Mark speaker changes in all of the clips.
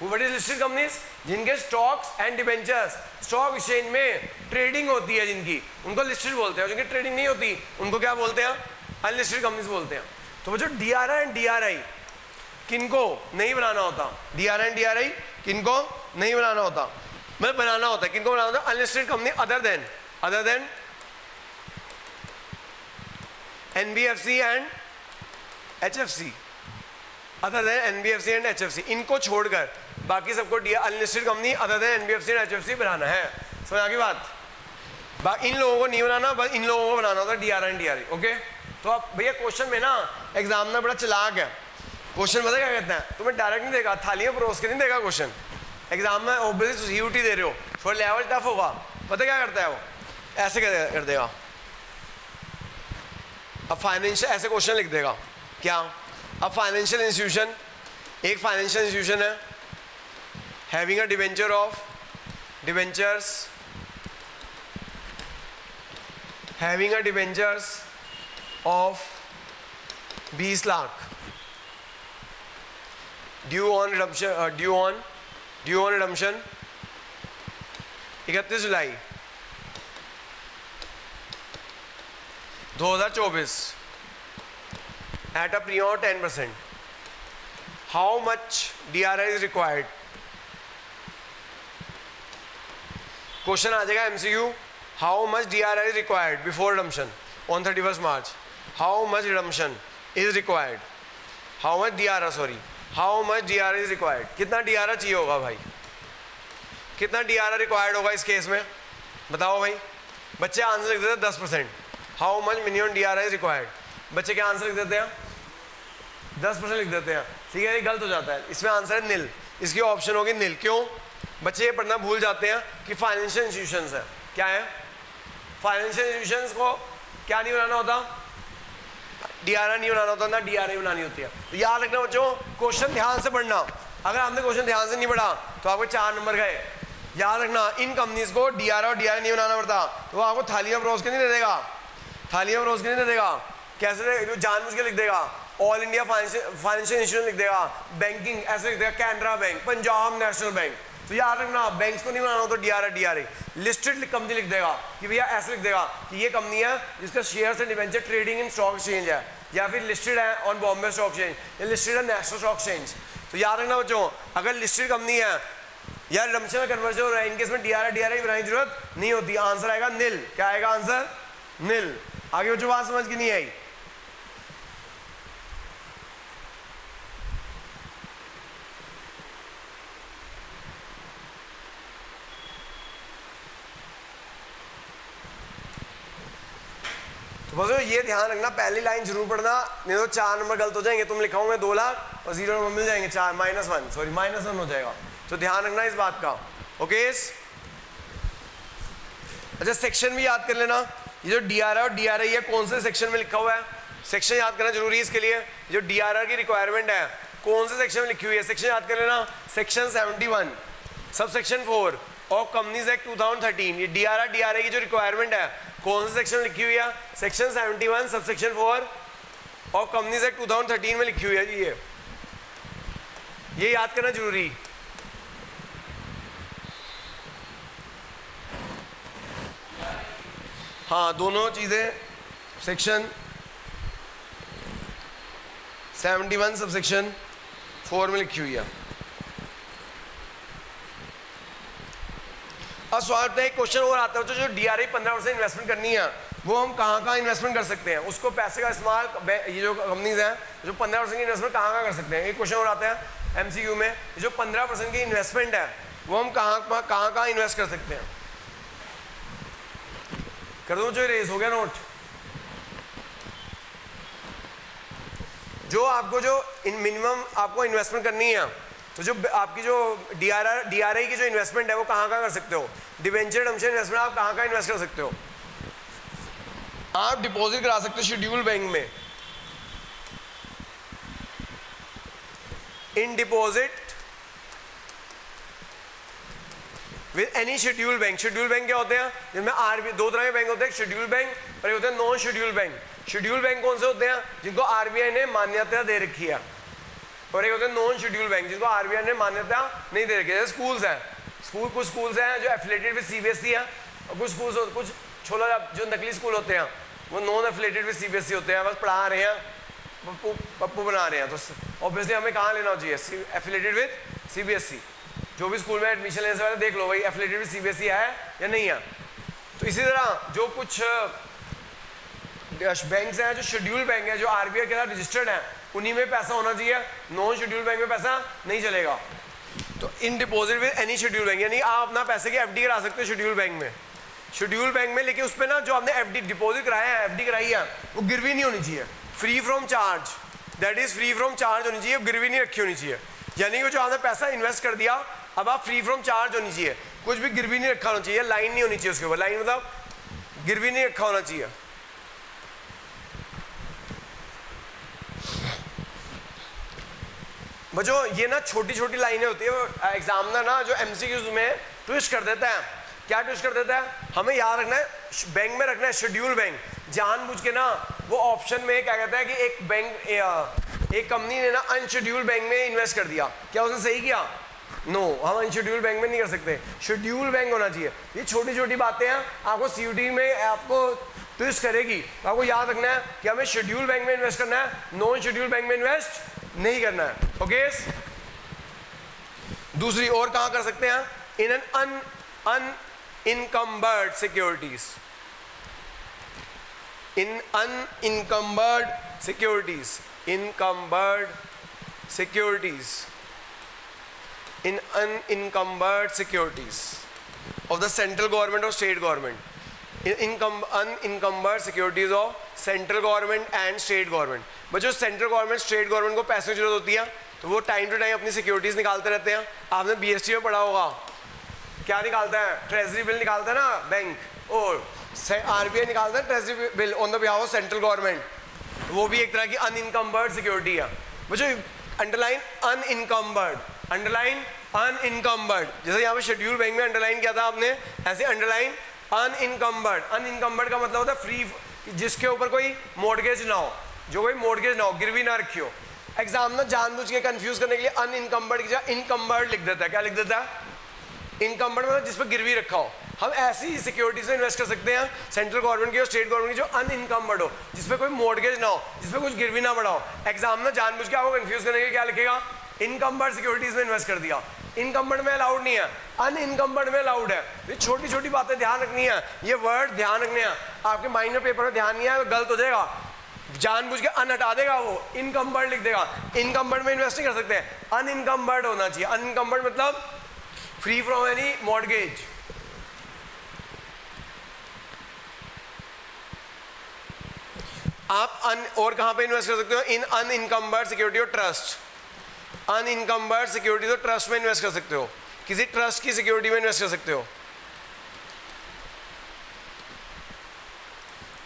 Speaker 1: What is listed companies? जिनके stocks and debentures stock exchange में trading होती है जिनकी, उनको लिस्टेड बोलते हैं। जिनकी ट्रेडिंग नहीं होती उनको क्या बोलते हैं? अनलिस्टेड कंपनीज बोलते हैं। तो वो जो डीआरआई एंड डीआरआई किनको नहीं बनाना होता, डीआरआई एंड डीआरआई किनको नहीं बनाना होता, मतलब बनाना होता है, किनको बनाना होता है? Unlisted company other than NBFC and HFC, other than NBFC and HFC, इनको छोड़कर बाकी सबको unlisted company other than NBFC and HFC बनाना है। समझ आ गई बात? इन लोगों को नहीं बनाना, बस इन लोगों को बनाना होता है डीआरआई एंड डीआरआई। ओके, तो अब भैया क्वेश्चन में ना एग्जाम में बड़ा चालाक है, क्वेश्चन पता क्या कहते हैं? तुम्हें डायरेक्ट नहीं देगा, थाली में परोस के नहीं देगा क्वेश्चन। एग्जाम में ऑब्वियसली यूटी दे रहे हो, थोड़ा लेवल टफ होगा, पता क्या करता है वो? ऐसे कर देगा। अब फाइनेंशियल ऐसे क्वेश्चन लिख देगा क्या? अब फाइनेंशियल इंस्टीट्यूशन, एक फाइनेंशियल इंस्टीट्यूशन है having a debenture of debentures having a debentures of 20 lakh due on redemption 31 July 2024 at a premium of 10%. How much DRI is required? Question आ जाएगा MCQ. How much DRI is required before redemption on 31st March? How much redemption is required? How much DRI, sorry. How much DRI is required? कितना DRI चाहिए होगा भाई? कितना DRI required होगा इस case में? बताओ भाई। बच्चे आंसर लिख देते हैं 10%. How much minimum DRI is required? बच्चे क्या आंसर लिख देते हैं? 10% लिख देते हैं। ठीक है, ये गलत हो जाता है, इसमें आंसर है नील, इसकी ऑप्शन होगी नील। क्यों? बच्चे ये पढ़ना भूल जाते हैं कि फाइनेंशियल इंस्टीट्यूशंस है, क्या है? फाइनेंशियल इंस्टीट्यूशंस को क्या नहीं बनाना होता? डीआरआई नहीं बनाना होता ना, डीआरआई बनानी होती है। तो याद रखना बच्चों, क्वेश्चन ध्यान से पढ़ना। अगर आपने क्वेश्चन ध्यान से नहीं पढ़ा तो आपको 4 नंबर गए। याद रखना, इन कंपनीज को डीआरआई और डीआरआई नहीं बनाना पड़ता, तो वो आपको थाली में परोस के नहीं दे देगा, थाली में परोस के नहीं दे देगा। कैसे? जानबूझ के लिख देगा ऑल इंडिया फाइनेंशियल इंस्टीट्यूशन लिख देगा, बैंकिंग ऐसे लिख देगा, Canara bank, Punjab national bank. तो याद रखना, बैंक्स को नहीं बनाना तो डीआरआई डीआरआई, लिस्टेड कंपनी लिख देगा कि भैया ऐसे लिख देगा कि ये कंपनी है जिसका shares and debenture trading in stock exchange है, या फिर लिस्टेड है ऑन बॉम्बे स्टॉक एक्सचेंज, या लिस्टेड है नेशनल स्टॉक एक्सचेंज। तो याद रखना बच्चों, अगर लिस्टेड कंपनी है या रिडम्पशन में कन्वर्जन हो रहा है, इनकेस में डीआरआई डीआरआई बनाने की जरूरत नहीं होती। आंसर आएगा नील। क्या आएगा आंसर? नील। आगे बच्चों बात समझ की नहीं आई? तो बस ये ध्यान रखना, पहली लाइन जरूर पढ़ना, नहीं तो 4 नंबर गलत हो जाएंगे। तुम लिखाओगे 2 लाख और 0 नंबर मिल जाएंगे, -1 सॉरी -1 हो जाएगा। तो ध्यान रखना इस बात का। ओके, अच्छा सेक्शन भी याद कर लेना। ये जो डीआरआई और डीआरआई है कौन से सेक्शन में लिखा हुआ है, सेक्शन याद करना जरूरी है इसके लिए। जो डीआरआई की रिक्वायरमेंट है कौन से सेक्शन में लिखी हुई है, सेक्शन याद कर लेना। Section 71 sub section 4 of companies act 2013। ये डीआरआई डीआरआई की जो रिक्वायरमेंट है कौन से सेक्शन में लिखी हुई है? Section 71 sub section 4 of companies act 2013 में लिखी हुई है जी। ये याद करना जरूरी। हाँ, दोनों चीजें सेक्शन 71 सब सेक्शन 4 में लिखी हुई है। अब सवाल एक क्वेश्चन और आता है, तो जो डीआरआई 15% इन्वेस्टमेंट करनी है वो हम कहाँ इन्वेस्टमेंट कर सकते हैं, उसको पैसे का इस्तेमाल, ये जो कंपनीज हैं जो 15% की इन्वेस्टमेंट कहाँ कर सकते हैं। एक क्वेश्चन और आता है एमसीक्यू में, जो 15% की इन्वेस्टमेंट है वो हम कहाँ इन्वेस्ट कर सकते हैं। कर दो जो रेस हो गया नोट। जो आपको जो मिनिमम आपको इन्वेस्टमेंट करनी है, तो जो आपकी जो डीआरआई की जो इन्वेस्टमेंट है वो कहाँ कर सकते हो। डिवेंचर रिडम्पशन इन्वेस्टमेंट आप कहाँ इन्वेस्ट कर सकते हो? आप डिपॉजिट करा सकते हो शेड्यूल बैंक में। In deposit with any schedule bank. Schedule bank क्या होते हैं? जिनमें आरबीआई, 2 तरह के बैंक होते हैं, शेड्यूल बैंक और होते हैं non schedule bank. Schedule bank कौन से होते हैं? जिनको आरबीआई ने मान्यता दे रखी है। और एक होते हैं नॉन शेड्यूल बैंक जिसको आरबीआई ने मान्यता नहीं दे रखी है। स्कूल्स हैं, कुछ स्कूल्स हैं जो एफिलेटेड विद सीबीएसई है, और कुछ स्कूल्स कुछ छोला जो नकली स्कूल होते हैं वो नॉन एफिलेटेड विद सीबीएसई होते हैं, बस पढ़ा रहे हैं, पप्पू बना रहे हैं। तो ऑब्वियसली हमें कहाँ लेना चाहिए, एफिलेटेड विद सीबीएसई। जो भी स्कूल में एडमिशन लेने से पहले देख लो भाई एफिलेटेड विद सीबीएसई है या नहीं है। तो इसी तरह जो कुछ बैंक्स हैं जो शेड्यूल बैंक है जो आरबीआई के साथ रजिस्टर्ड है उन्हीं में पैसा होना चाहिए, नॉन शेड्यूल बैंक में पैसा नहीं चलेगा। तो in deposit with any schedule bank, यानी आप अपना पैसे की एफडी करा सकते हो शेड्यूल बैंक में, लेकिन उस पर ना जो आपने एफडी डिपॉजिट कराया है, एफडी कराई है, वो गिरवी नहीं होनी चाहिए, free from charge, that is free from charge होनी चाहिए, गिरवी नहीं रखी होनी चाहिए। यानी कि जो आपने पैसा इन्वेस्ट कर दिया अब आप फ्री फ्रॉम चार्ज होनी चाहिए, कुछ भी गिरवी नहीं रखा होना चाहिए, लाइन नहीं होनी चाहिए उसके ऊपर, लाइन मतलब गिरवी नहीं रखा होना चाहिए। बच्चों ये ना छोटी छोटी लाइनें होती है, एग्जामिनर ना जो एमसीक्यूज में ट्विस्ट कर देता है। क्या ट्विस्ट कर देता है, हमें याद रखना है बैंक में रखना है शेड्यूल बैंक, जानबूझ के ना वो ऑप्शन में क्या कहता है कि एक बैंक एक कंपनी ने ना अनशेड्यूल बैंक में इन्वेस्ट कर दिया, क्या उसने सही किया? नो, हम अनशेड्यूल बैंक में नहीं कर सकते, शेड्यूल बैंक होना चाहिए। ये छोटी छोटी बातें हैं आपको सीयूटी में आपको ट्विस्ट करेगी, तो आपको याद रखना है कि हमें शेड्यूल बैंक में इन्वेस्ट करना है, नॉन शेड्यूल बैंक में इन्वेस्ट नहीं करना है। ओके, दूसरी और कहां कर सकते हैं, in an unencumbered securities, in unencumbered securities, encumbered securities, in unencumbered securities of the central government or state government, unencumbered securities of central government and state government। बच्चों सेंट्रल गवर्नमेंट स्टेट गवर्नमेंट को पैसे की जरूरत होती है तो वो time to time अपनी सिक्योरिटीज निकालते रहते हैं। आपने बीएसटी में पढ़ा होगा, क्या निकालता है, ट्रेजरी बिल निकालता है ना बैंक, और आरबीआई निकालता है treasury bill on the behalf of central government, वो भी एक तरह की अनइनकम्बर्ड सिक्योरिटी है। बच्चों अंडरलाइन अनइनकम्बर्ड, अंडरलाइन अनइनकम्बर्ड, जैसे यहाँ पे शेड्यूल बैंक में अंडरलाइन किया था आपने, ऐसे अंडरलाइन अनइनकम्बर्ड। अनइनकम्बर्ड का मतलब होता है फ्री, जिसके ऊपर कोई मॉर्गेज ना हो, जो कोई मॉर्गेज ना हो, गिरवी ना रखी हो। एग्जामिनर जानबूझ के कंफ्यूज करने के लिए अनइनकम्बर्ड की जगह इनकम्बर्ड लिख देता है। क्या लिख देता है? इनकम्बर्ड मतलब जिस पर गिरवी रखा हो। हम ऐसी सिक्योरिटीज में इन्वेस्ट कर सकते हैं सेंट्रल गवर्नमेंट की और स्टेट गवर्नमेंट की जो अनइनकम्बर्ड हो, जिसपे कोई मॉर्गेज ना हो, जिसपे कुछ गिरवी ना पड़ा हो। एग्जामिनर जानबूझ के आपको कंफ्यूज करने के लिए क्या लिखेगा, इनकम्बर्ड सिक्योरिटीज में इन्वेस्ट कर दिया। इनकम्बर्ड में अलाउड नहीं है, अनइनकम्बर्ड में अलाउड है। ये छोटी छोटी बातें ध्यान रखनी है, ये वर्ड ध्यान रखने हैं। आपके माइनर पेपर में ध्यान नहीं आया तो गलत हो जाएगा, जानबूझ के अन हटा देगा, वो इनकम्बर्ड लिख देगा। इनकम्बर्ड में इन्वेस्ट नहीं कर सकते, अनइनकम्बर्ड होना चाहिए। अनइनकम्बर्ड मतलब फ्री फ्रॉम एनी मॉर्गेज। आप और कहां पे इन्वेस्ट कर सकते हो, इन अनइनकम्बर्ड सिक्योरिटी और ट्रस्ट। अनइनकम्बर्ड सिक्योरिटी तो ट्रस्ट में इन्वेस्ट कर सकते हो, किसी ट्रस्ट की सिक्योरिटी में इन्वेस्ट कर सकते हो।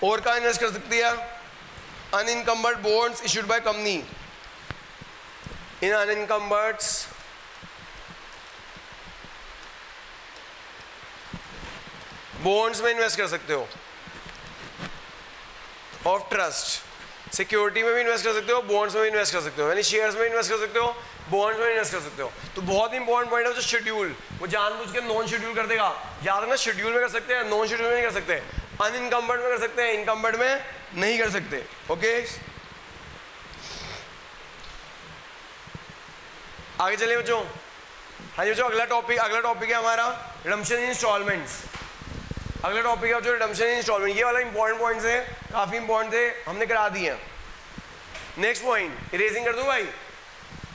Speaker 1: और कहां इन्वेस्ट कर सकती है, unencumbered bonds issued by company, in unencumbered bonds में इन्वेस्ट कर सकते हो ऑफ ट्रस्ट। सिक्योरिटी में भी इन्वेस्ट कर सकते हो, बॉन्ड्स में भी इन्वेस्ट कर सकते हो, यानी शेयर्स में इन्वेस्ट कर सकते हो, बॉन्ड्स में इन्वेस्ट कर सकते हो। तो बहुत ही इंपॉर्टेंट पॉइंट है जो शेड्यूल, वो जानबूझ के नॉन शेड्यूल कर देगा। याद रखना शेड्यूल में कर सकते हैं, नॉन शेड्यूल में नहीं कर सकते, अनइनकम्बर्ड में कर सकते हैं, इनकम्बर्ड में नहीं कर सकते। ओके, आगे चलिए बच्चों। हाँ जी बच्चों, अगला टॉपिक है हमारा रिडम्पशन इन इंस्टॉलमेंट्स। अगला टॉपिक है जो रिडम्पशन इन इंस्टॉलमेंट। ये वाला इंपॉर्टेंट पॉइंट्स है, काफी इंपॉर्टेंट थे, हमने करा दिए हैं। नेक्स्ट पॉइंट इरेजिंग कर दूं भाई,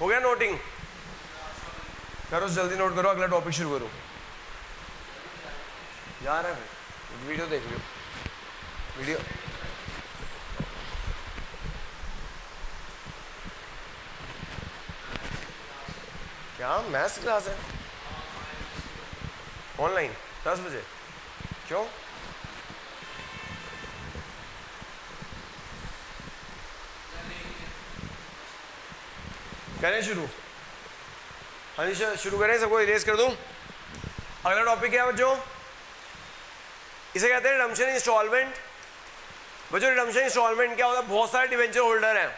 Speaker 1: हो गया नोटिंग? करो जल्दी नोट करो, अगला टॉपिक शुरू करो। जा रहा है, वीडियो देख लो, वीडियो क्या मैथ्स क्लास है ऑनलाइन 10 बजे? क्यों? करें शुरू? हाँ जी शुरू करें, सबको इरेज कर दूं। अगला टॉपिक क्या है बच्चों? इसे कहते हैं रिडम्पशन इंस्टॉलमेंट। बच्चों रिडम्पशन इंस्टॉलमेंट क्या होता है? बहुत सारे डिवेंचर होल्डर हैं,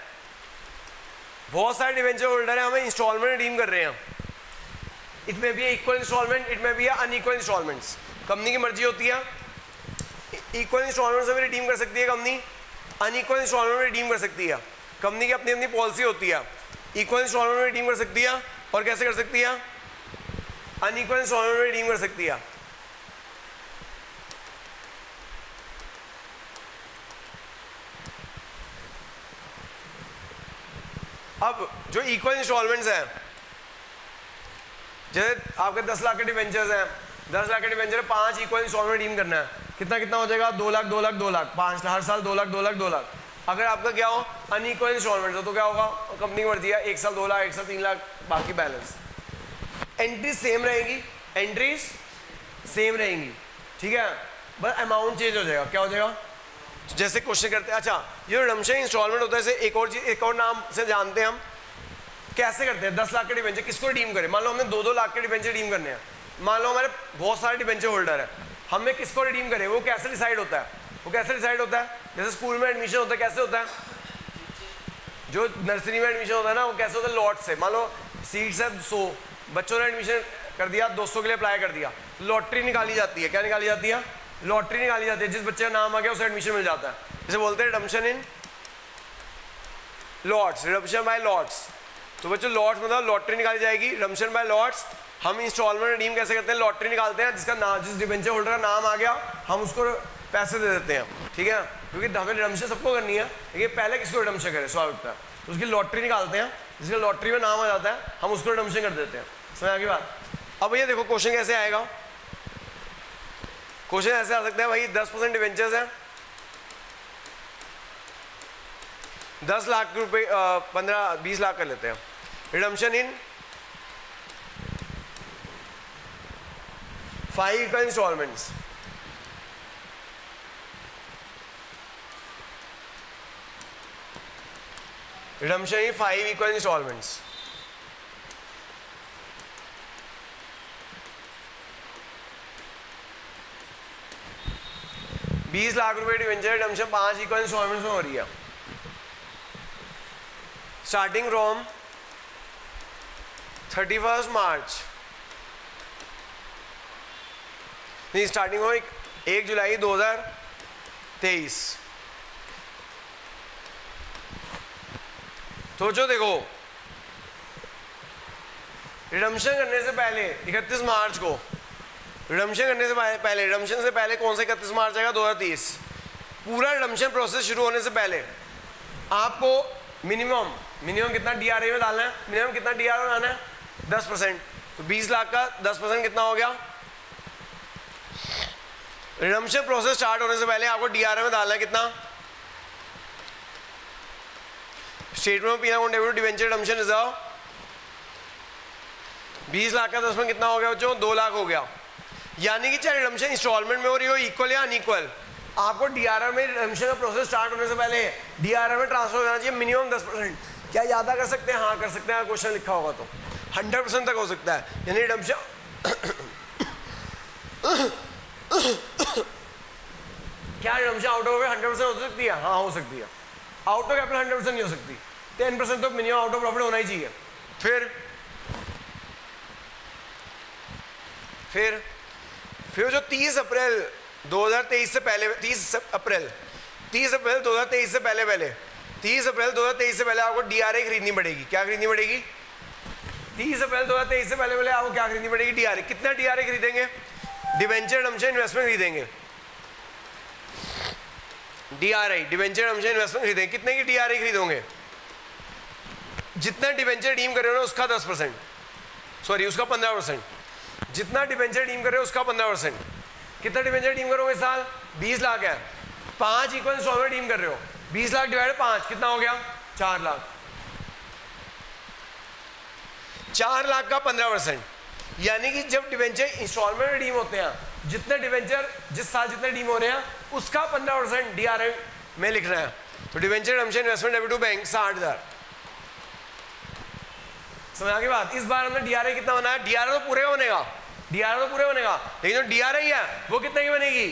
Speaker 1: बहुत सारे डिवेंचर होल्डर हैं, हमें इंस्टॉलमेंट रिडीम कर रहे हैं। इट में भी इक्वल इंस्टॉलमेंट, इट में भी अनइक्वल इंस्टॉलमेंट्स। कंपनी की मर्जी होती है, इक्वल इंस्टॉलमेंट से भी रिडीम कर सकती है कंपनी, अनइक्वल इंस्टॉलमेंट में रिडीम कर सकती है। कंपनी की अपनी अपनी पॉलिसी होती है। इक्वल इंस्टॉलमेंट में रिडीम कर सकती है और कैसे कर सकती है, अनइक्वल इंस्टॉलमेंट में रिडीम कर सकती है। अब जो इक्वल इंस्टॉलमेंट्स हैं, जैसे आपके 10 लाख के डिवेंचर्स हैं, 10 लाख के डिवेंचर 5 इक्वल इंस्टॉलमेंट रिडीम करना है, कितना कितना हो जाएगा, 2 लाख 2 लाख 2 लाख, 5 हर साल 2 लाख 2 लाख 2 लाख। अगर आपका क्या हो अनइक्वल इंस्टॉलमेंट हो तो क्या होगा, कंपनी की मर्जी है, 1 साल 2 लाख, 1 साल 3 लाख, बाकी बैलेंस। एंट्रीज सेम रहेगी, एंट्रीज सेम रहेंगी, ठीक है, बस अमाउंट चेंज हो जाएगा। क्या हो जाएगा, जैसे क्वेश्चन करते हैं। अच्छा, ये रिडम्पशन इंस्टॉलमेंट होता है, इसे एक और चीज, एक और नाम से जानते हैं हम, कैसे करते हैं। 10 लाख के डिवेंचर किसको रिडीम करें, मान लो हमने 2-2 लाख के डिवेंचर रिडीम करने हैं, मान लो हमारे बहुत सारे डिवेंचर होल्डर है, हमें किसको रिडीम करें, वो कैसे डिसाइड होता है, वो कैसे डिसाइड होता है, जैसे स्कूल में एडमिशन होता है, कैसे होता है, जो नर्सरी में एडमिशन होता है ना, वो कैसे होता है, लॉट से। मान लो सीट्स है 100, बच्चों ने एडमिशन कर दिया, 200 के लिए अप्लाई कर दिया, लॉटरी निकाली जाती है। क्या निकाली जाती है, लॉटरी निकाली जाती है, जिस बच्चे का नाम आ गया उसे एडमिशन मिल जाता है। इसे बोलते हैं redemption in lots, redemption by lots. तो बच्चों लॉट्स मतलब लॉटरी निकाली जाएगी, रिडम्पशन बाय लॉट्स। हम इंस्टॉलमेंट रिडीम कैसे करते हैं, लॉटरी निकालते हैं, जिसका नाम, जिस डिवेंचर होल्डर का नाम आ गया हम उसको पैसे दे देते हैं, ठीक है, क्योंकि हमें रिडम्पशन सबको करनी है, लेकिन पहले किसको रिडम्पशन करें, स्वाभाविक है, तो उसकी लॉटरी निकालते हैं, जिसका लॉटरी में नाम आ जाता है हम उसको रिडम्पशन कर देते हैं। समझ आ गई बात। अब ये देखो क्वेश्चन कैसे आएगा, क्वेश्चन ऐसे आ सकता है भाई, 10% डिवेंचर्स हैं, 10 लाख रुपए, 15-20 लाख कर लेते हैं, redemption in 5 equal installments. Redemption in 5 equal installments. $20 lakh debenture redemption 5 equal installments में हो रही है, स्टार्टिंग फ्रॉम 31 मार्च, नहीं स्टार्टिंग हो 1 जुलाई 2023। सोचो देखो, रिडम्पशन करने से पहले 31 मार्च को, रिडम्पशन करने से पहले, रिडम्पशन से पहले कौन सा 31 मार्च आएगा 2030, पूरा रिडम्पशन प्रोसेस शुरू होने से पहले आपको मिनिमम कितना डीआरए में डालना है, मिनिमम कितना डीआरए में डालना है, 10%। तो 20 लाख का 10% कितना हो गया, रिडम्पशन प्रोसेस स्टार्ट होने से पहले आपको डीआरए में डालना है कितना, स्टेटमेंट ऑफ पीना debit debenture redemption reserve, 20 lakh का 10% कितना हो गया बच्चों, 2 लाख हो गया। यानी कि चाहे रिडम्पशन इंस्टॉलमेंट में हो रही हो, इक्वल या अनइक्वल, आपको डीआरआर में रिडम्पशन का प्रोसेस स्टार्ट होने से पहले डीआरआर में ट्रांसफर हो जाना चाहिए मिनिमम 10%। क्या यादा कर सकते हैं, हाँ कर सकते हैं, क्वेश्चन लिखा होगा तो 100% तक हो सकता है। यानी रिडम्पशन क्या रिडम्पशन आउट ऑफ 100% हो सकती है, हाँ हो सकती है, आउट ऑफ कैपिटल 100% नहीं हो सकती, 10% तो मिनिमम आउट ऑफ प्रॉफिट होना ही चाहिए। फिर जो 30 अप्रैल 2023 से पहले, 30 अप्रैल 2023 से पहले 30 अप्रैल 2023 से पहले आपको डीआरए खरीदनी पड़ेगी। क्या खरीदनी पड़ेगी, 30 अप्रैल 2023 से पहले आपको क्या खरीदनी पड़ेगी, डीआरए। कितना डीआरए खरीदेंगे, डिवेंचर रिडम्पशन इन्वेस्टमेंट खरीदेंगे, डीआरआई डिवेंचर रिडम्पशन इन्वेस्टमेंट खरीदेंगे। कितने की डीआरआई खरीदोगे, जितना डिवेंचर रिडीम कर रहे हो ना उसका 10%, सॉरी उसका 15%, जितना डिवेंचर रिडीम कर रहे हो उसका 15%। कितना डिवेंचर रिडीम करोगे साल, 20 लाख है, 5 इक्वल इंस्टॉलमेंट रिडीम कर रहे हो, 20 लाख डिवाइड 5 कितना हो गया, 4 लाख। 4 लाख का 15%, यानी कि जब डिवेंचर इंस्टॉलमेंट रिडीम होते हैं, जितने डिवेंचर जिस साल जितने रिडीम हो रहे हैं उसका 15% डीआरए में लिखना है। तो debenture redemption investment debit to bank 60,000। समझ आ गई बात। इस बार हमने डीआरए कितना बनाया, डीआरए तो पूरे का बनेगा, डीआरए तो पूरे बनेगा, लेकिन जो डीआरए है वो कितने की बनेगी,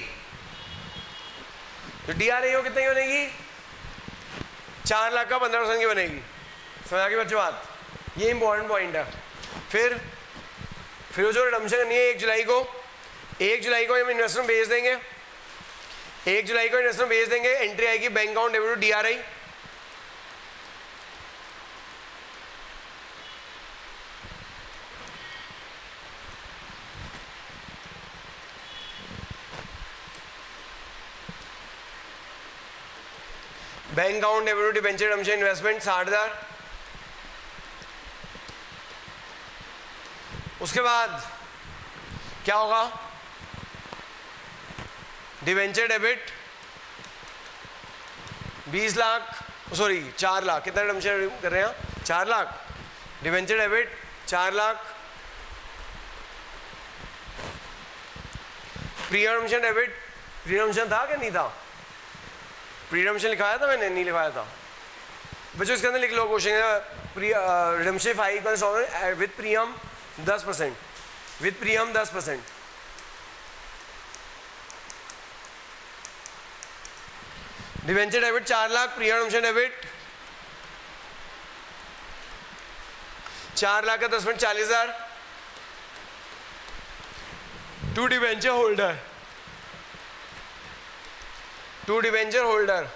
Speaker 1: जो डीआरए वो कितने की बनेगी, 4 लाख का 15% की बनेगी। समझ आ गई बच्चों बात, ये इंपॉर्टेंट पॉइंट है। फिर जो रिडम्पशन करनी है 1 जुलाई को, 1 जुलाई को हम इन्वेस्टमेंट भेज देंगे, 1 जुलाई को इन्वेस्टमेंट भेज देंगे। एंट्री आएगी bank account debit to DRI, bank account debit to debenture redemption investment 60,000। उसके बाद क्या होगा, debenture debit 20 lakh, sorry 4 lakh, कितना रिडम्पशन कर रहे हैं 4 lakh, debenture debit 4 lakh, pre redemption debit, pre redemption था क्या नहीं था, प्री रिडम्पशन लिखाया था मैंने, नहीं लिखाया था बच्चों, इसके अंदर लिख लो question, pre redemption 5 with premium 10%, with premium 10%, debenture debit 4 lakh, pre redemption debit 4 lakh का 10% 40,000 to debenture holder, to debenture holder.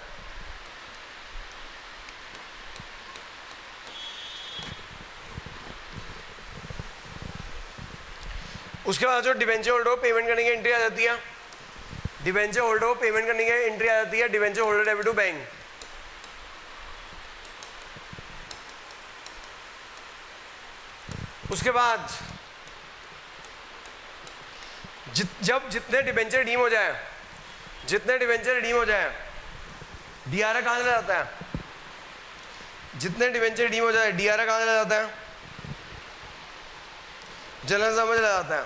Speaker 1: उसके बाद जो डिबेंचर होल्डर को पेमेंट करने की एंट्री आ जाती है, डिबेंचर होल्डर को पेमेंट करने की एंट्री आ जाती है, debenture holder debit to bank. उसके बाद जब जितने डिबेंचर रिडीम हो जाए, जितने डिबेंचर रिडीम हो जाए, DRI कहाँ चला जाता है, जितने डिबेंचर रिडीम हो जाए DRI कहाँ चला जाता है, जनरल समझ चला जाता है।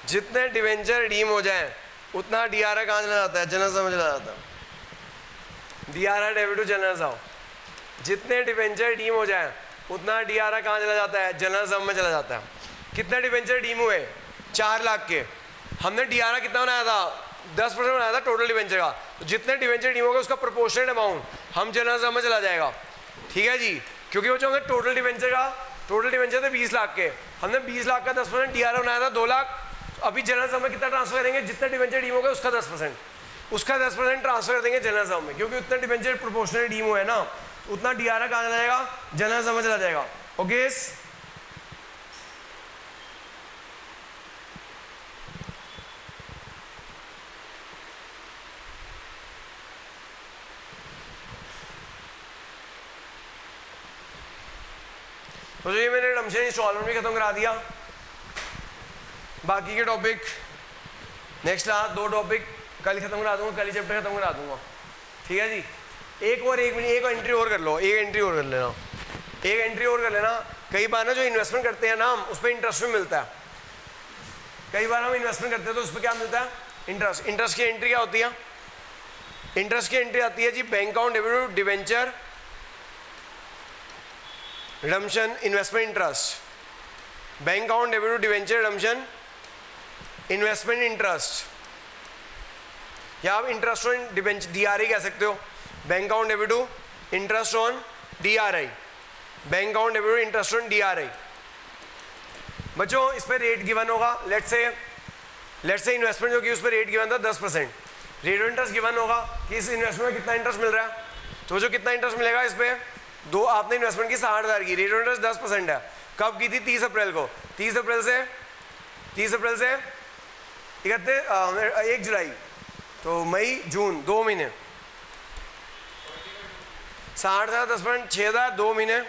Speaker 1: जितने डिबेंचर रिडीम हो जाए उतना DRI कहाँ चला जाता है, जनरल समझ चला जाता है। DRI डेबिट टू जनरल साहब, जितने डिबेंचर रिडीम हो जाए उतना DRI कहाँ चला जाता है, जनरल सम में चला जाता है। कितने डिबेंचर रिडीम हुए 4 लाख के, हमने DRI कितना बनाया था 10% बनाया था टोटल डिबेंचर का, तो जितने डिबेंचर रिडीम होगा उसका प्रोपोर्शनल अमाउंट हम जनरल सम में चला जाएगा, ठीक है जी। क्योंकि वो जो हमने टोटल डिबेंचर का, टोटल डिबेंचर थे 20 लाख के, हमने 20 लाख का 10% DRI बनाया था 2 लाख, अभी जनरल सम में कितना ट्रांसफर करेंगे, जितने डिबेंचर रिडीम होगा उसका 10%, उसका 10% ट्रांसफर कर देंगे जनरल सम में, क्योंकि उतने डिबेंचर प्रोपोर्शनल रिडीम हुए ना, उतना DRI कहाँ चला जाएगा, जनरल सम में चला जाएगा। ओके तो ये मैंने रिडम्पशन इंस्टॉलमेंट भी खत्म करा दिया। बाकी के टॉपिक नेक्स्ट क्लास 2 टॉपिक कल खत्म करा दूंगा, कल ही चैप्टर खत्म करा दूंगा, ठीक है जी। एक एंट्री और कर लो, एक एंट्री और कर लेना, एक एंट्री और कर लेना। कई बार ना जो इन्वेस्टमेंट करते हैं ना हम, उस पर इंटरेस्ट भी मिलता है। कई बार हम इन्वेस्टमेंट करते हैं तो उस पर क्या मिलता है, इंटरेस्ट। इंटरेस्ट की एंट्री क्या होती है, इंटरेस्ट की एंट्री आती है जी bank account debit to debenture redemption investment interest, bank account debit to debenture redemption investment interest, या आप इंटरेस्ट ऑन डिबेंचर DRI कह सकते हो, bank account debit to interest on DRI, bank account debit to interest on DRI। बच्चों इस पर rate given होगा, let's say investment जो कि उस पर रेट गिवन था 10%, रेट ऑफ इंटरेस्ट गिवन होगा कि इस इन्वेस्टमेंट में कितना इंटरेस्ट मिल रहा है, तो जो कितना इंटरेस्ट मिलेगा इस पर, दो आपने इन्वेस्टमेंट की 60,000 की, रेट ऑफ इंटरेस्ट 10% है। कब की थी, 30 अप्रैल को, 30 अप्रैल से 1 जुलाई, तो मई जून 2 महीने, 60,000 10%, 6,000 2 महीने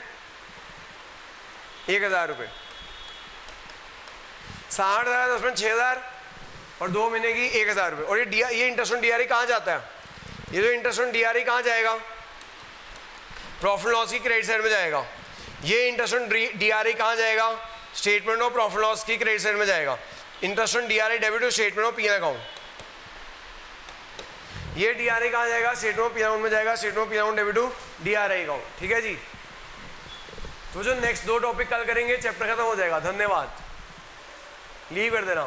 Speaker 1: 1,000 रुपये, 60,000 10% 6,000 और 2 महीने की 1,000 रुपये। और ये इंटरेस्ट ऑन DRI कहाँ जाता है, ये जो इंटरेस्ट ऑन DRI कहाँ जाएगा, प्रॉफिट लॉस की क्रेडिट साइड में जाएगा। ये इंटरेस्ट ऑन DRI कहाँ जाएगा, स्टेटमेंट ऑफ प्रॉफिट लॉस की क्रेडिट साइड में जाएगा। Interest on DRI debit to statement of P&L account, ये DRI कहाँ जाएगा, स्टेटमेंट ऑफ P&L अकाउंट में जाएगा, statement of P&L account debit to DRI account, ठीक है जी। तो जो नेक्स्ट 2 टॉपिक कल करेंगे चैप्टर खत्म हो जाएगा। धन्यवाद, लीव कर देना।